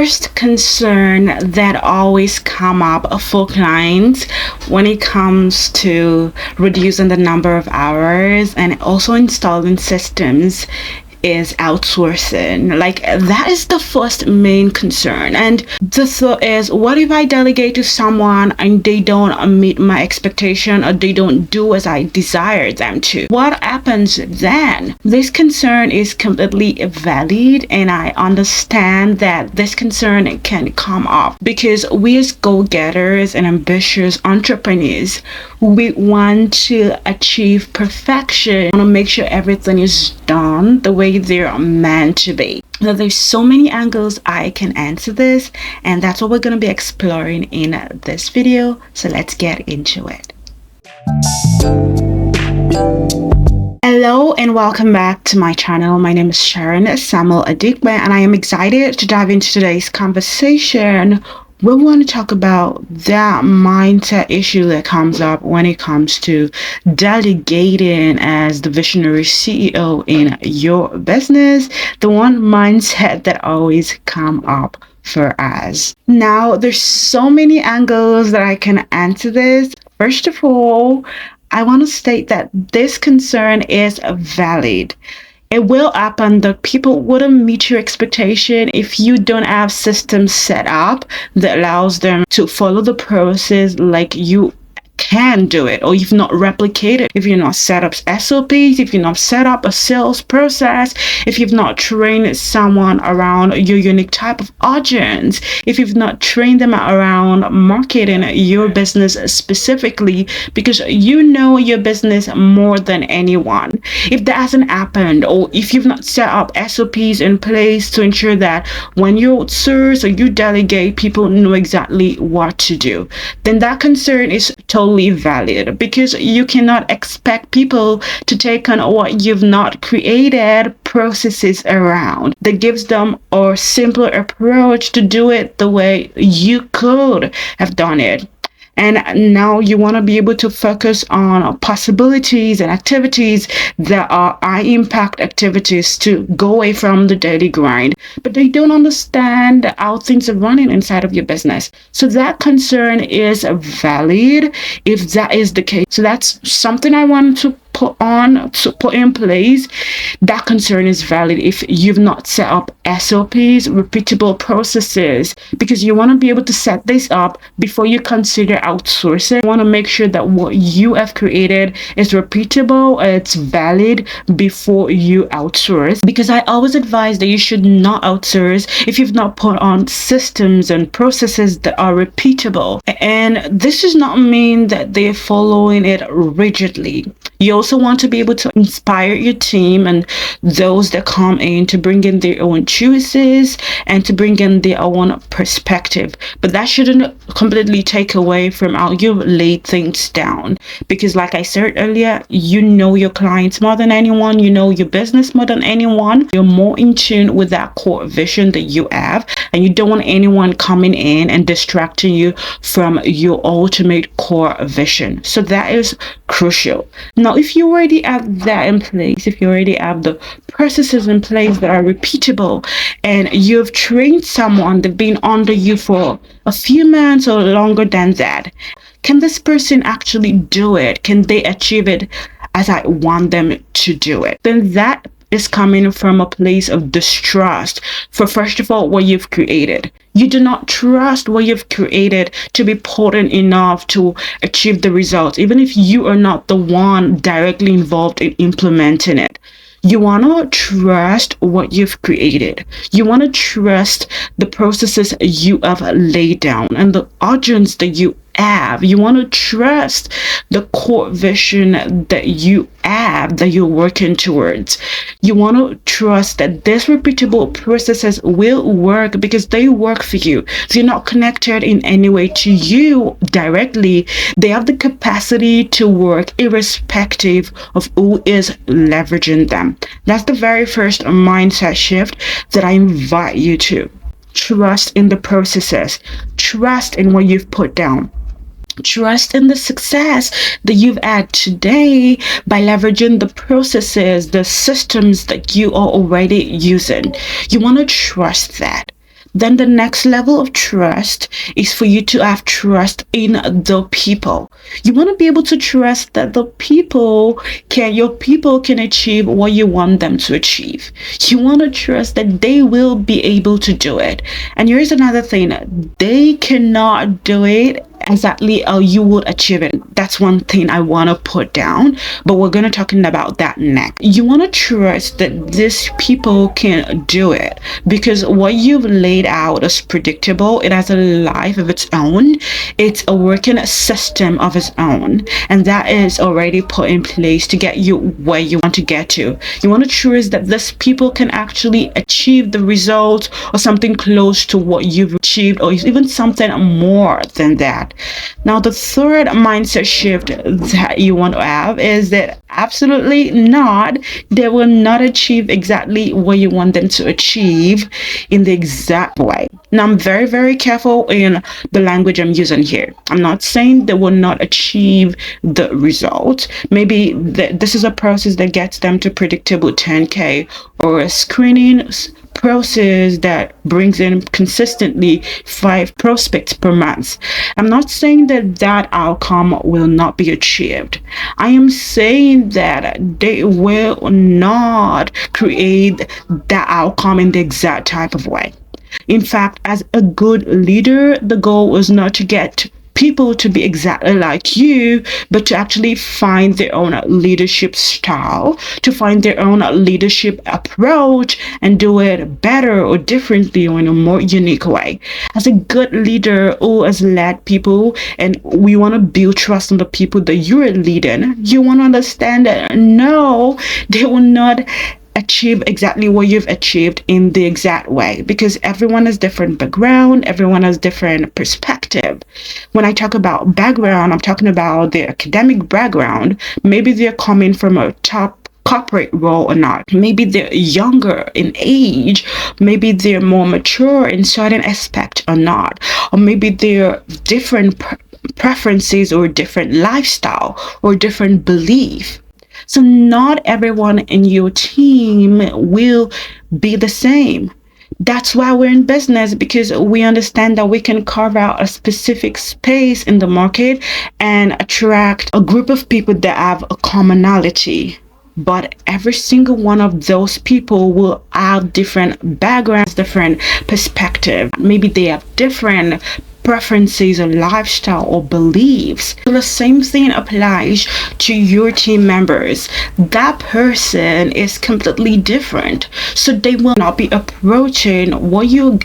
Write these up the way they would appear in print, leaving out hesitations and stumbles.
first concern that always come up for clients when it comes to reducing the number of hours and also installing systems is outsourcing. Like, that is the first main concern. And the thought is, what if I delegate to someone and they don't meet my expectation, or they don't do as I desire them to? What happens then? This concern is completely valid, and I understand that this concern can come up because we as go-getters and ambitious entrepreneurs, we want to achieve perfection. We want to make sure everything is done the way they're meant to be. Now, there's so many angles I can answer this, and that's what we're going to be exploring in this video. So let's get into it. Hello and welcome back to my channel. My name is Sharon Samuel Adigbe, and I am excited to dive into today's conversation. We want to talk about that mindset issue that comes up when it comes to delegating as the visionary CEO in your business, the one mindset that always come up for us. Now, there's so many angles that I can answer this. First of all, I want to state that this concern is valid. It will happen that people wouldn't meet your expectation if you don't have systems set up that allows them to follow the process like you can do it, or you've not replicated, if you've not set up SOPs, if you've not set up a sales process, if you've not trained someone around your unique type of audience, if you've not trained them around marketing your business specifically, because you know your business more than anyone. If that hasn't happened, or if you've not set up SOPs in place to ensure that when you outsource or you delegate, people know exactly what to do, then that concern is totally valid, because you cannot expect people to take on what you've not created processes around that gives them a simpler approach to do it the way you could have done it. And now you want to be able to focus on possibilities and activities that are high impact activities to go away from the daily grind. But they don't understand how things are running inside of your business. So that concern is valid if that is the case. So that's something I want to put in place. That concern is valid if you've not set up SOPs, repeatable processes, because you want to be able to set this up before you consider outsourcing. You want to make sure that what you have created is repeatable, it's valid before you outsource, because I always advise that you should not outsource if you've not put on systems and processes that are repeatable. And this does not mean that they're following it rigidly. You also want to be able to inspire your team and those that come in to bring in their own choices and to bring in their own perspective. But that shouldn't completely take away from how you lay things down. Because like I said earlier, you know your clients more than anyone, you know your business more than anyone. You're more in tune with that core vision that you have, and you don't want anyone coming in and distracting you from your ultimate core vision. So that is crucial. Now, if you already have that in place, if you already have the processes in place that are repeatable, and you've trained someone that's been under you for a few months or longer than that, can this person actually do it? Can they achieve it as I want them to do it? Then that is coming from a place of distrust for, first of all, what you've created. You do not trust what you've created to be potent enough to achieve the results, even if you are not the one directly involved in implementing it. You want to trust what you've created. You want to trust the processes you have laid down and the audience that you have. You want to trust the core vision that you have, that you're working towards. You want to trust that these repeatable processes will work because they work for you. They're not connected in any way to you directly. They have the capacity to work irrespective of who is leveraging them. That's the very first mindset shift that I invite you to. Trust in the processes. Trust in what you've put down. Trust in the success that you've had today by leveraging the processes, the systems that you are already using. You want to trust that. Then the next level of trust is for you to have trust in the people. You want to be able to trust that your people can achieve what you want them to achieve. You want to trust that they will be able to do it. And here's another thing, they cannot do it exactly how you would achieve it. That's one thing I want to put down, but we're going to talking about that next. You want to trust that these people can do it because what you've laid out is predictable. It has a life of its own. It's a working system of its own, and that is already put in place to get you where you want to get to. You want to trust that these people can actually achieve the result or something close to what you've achieved, or even something more than that. Now, the third mindset shift that you want to have is that absolutely not, they will not achieve exactly what you want them to achieve in the exact way. Now, I'm very, very careful in the language I'm using here. I'm not saying they will not achieve the result. Maybe this is a process that gets them to predictable 10K, or a screening process that brings in consistently 5 prospects per month. I'm not saying that outcome will not be achieved. I am saying that they will not create that outcome in the exact type of way. In fact, as a good leader, the goal is not to get people to be exactly like you, but to actually find their own leadership style, to find their own leadership approach and do it better or differently or in a more unique way. As a good leader who has led people, and we want to build trust in the people that you're leading, you want to understand that no, they will not achieve exactly what you've achieved in the exact way, because everyone has different background, everyone has different perspective. When I talk about background, I'm talking about their academic background. Maybe they're coming from a top corporate role or not. Maybe they're younger in age, maybe they're more mature in certain aspect or not, or maybe they're different preferences or different lifestyle or different belief. So not everyone in your team will be the same. That's why we're in business, because we understand that we can carve out a specific space in the market and attract a group of people that have a commonality. But every single one of those people will have different backgrounds, different perspective. Maybe they have different preferences or lifestyle or beliefs. So the same thing applies to your team members. That person is completely different, so they will not be approaching what you're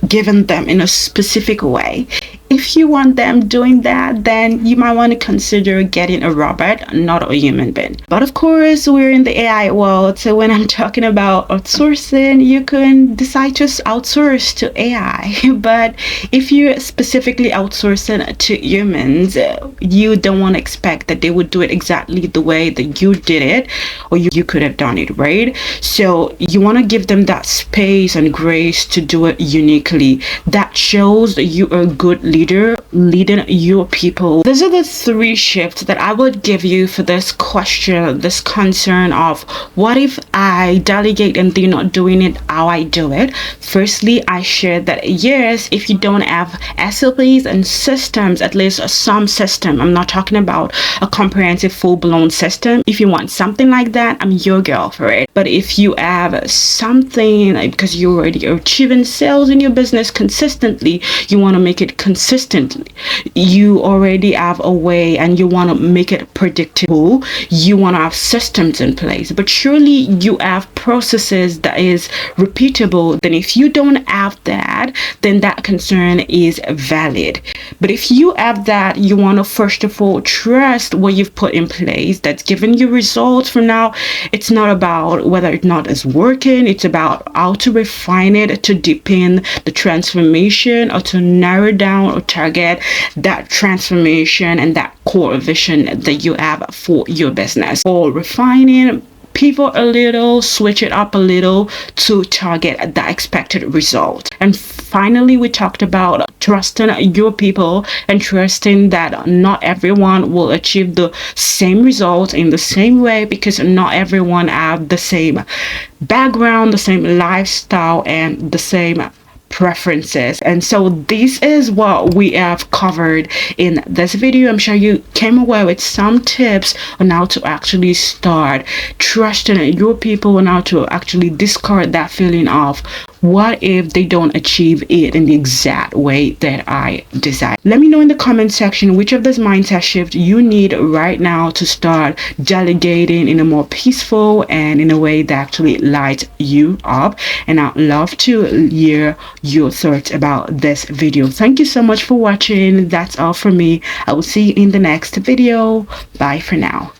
giving them in a specific way. If you want them doing that, then you might want to consider getting a robot, not a human being. But of course, we're in the AI world, so when I'm talking about outsourcing, you can decide to outsource to AI. But if you're specifically outsourcing to humans, you don't want to expect that they would do it exactly the way that you did it, or you could have done it, right? So you want to give them that space and grace to do it uniquely. That shows that you are a good leader leading your people. These are the 3 shifts that I would give you for this question, this concern of what if I delegate and they're not doing it how I do it. Firstly, I shared that yes, if you don't have SOPs and systems, at least some system, I'm not talking about a comprehensive full-blown system. If you want something like that, I'm your girl for it. But if you have something, because you already are achieving sales in your business consistently, you want to make it consistently, you already have a way and you want to make it predictable, you want to have systems in place, but surely you have processes that is repeatable. Then if you don't have that, then that concern is valid. But if you have that, you want to first of all trust what you've put in place that's giving you results. For now, it's not about whether or not it's working, it's about how to refine it, to deepen the transformation, or to narrow down or target that transformation and that core vision that you have for your business. Or refining, pivot a little, switch it up a little to target the expected result. And finally, we talked about trusting your people and trusting that not everyone will achieve the same results in the same way, because not everyone have the same background, the same lifestyle, and the same preferences. And so this is what we have covered in this video. I'm sure you came away with some tips on how to actually start trusting your people and how to actually discard that feeling of what if they don't achieve it in the exact way that I desire. Let me know in the comment section which of this mindset shift you need right now to start delegating in a more peaceful and in a way that actually lights you up. And I'd love to hear your thoughts about this video. Thank you so much for watching. That's all from me. I will see you in the next video. Bye for now.